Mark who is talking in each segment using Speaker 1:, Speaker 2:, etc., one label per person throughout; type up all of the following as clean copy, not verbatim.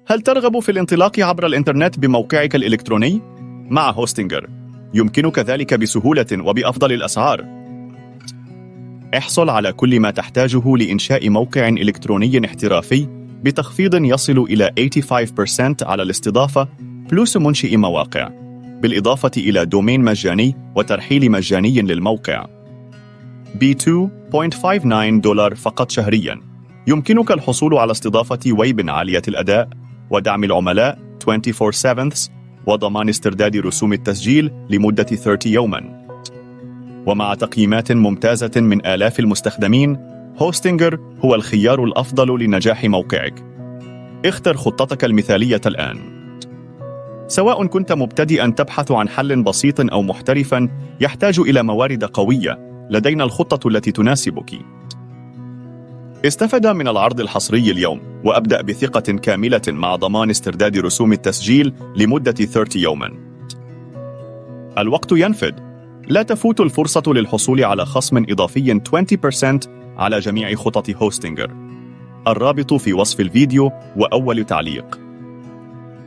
Speaker 1: هل ترغب في الانطلاق عبر الإنترنت بموقعك الإلكتروني؟ مع هوستنجر يمكنك ذلك بسهولة وبأفضل الأسعار. احصل على كل ما تحتاجه لإنشاء موقع إلكتروني احترافي بتخفيض يصل إلى 85% على الاستضافة بلس منشئ مواقع، بالإضافة إلى دومين مجاني وترحيل مجاني للموقع ب $2.59 فقط شهرياً. يمكنك الحصول على استضافة ويب عالية الأداء ودعم العملاء 24/7 وضمان استرداد رسوم التسجيل لمدة 30 يوماً. ومع تقييمات ممتازة من آلاف المستخدمين، هوستنجر هو الخيار الأفضل لنجاح موقعك. اختر خطتك المثالية الآن. سواء كنت مبتدئاً تبحث عن حل بسيط أو محترفاً يحتاج إلى موارد قوية، لدينا الخطة التي تناسبك. استفد من العرض الحصري اليوم وأبدأ بثقة كاملة مع ضمان استرداد رسوم التسجيل لمدة 30 يوماً. الوقت ينفد، لا تفوت الفرصة للحصول على خصم إضافي 20% على جميع خطط هوستنجر. الرابط في وصف الفيديو وأول تعليق.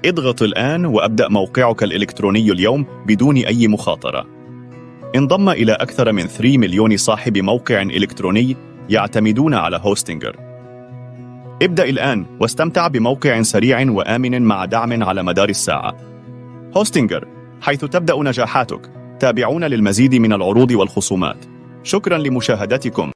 Speaker 1: اضغط الآن وأبدأ موقعك الإلكتروني اليوم بدون أي مخاطرة. انضم إلى أكثر من 3 مليون صاحب موقع إلكتروني يعتمدون على هوستنجر. ابدأ الآن واستمتع بموقع سريع وآمن مع دعم على مدار الساعة. هوستنجر، حيث تبدأ نجاحاتك. تابعونا للمزيد من العروض والخصومات. شكراً لمشاهدتكم.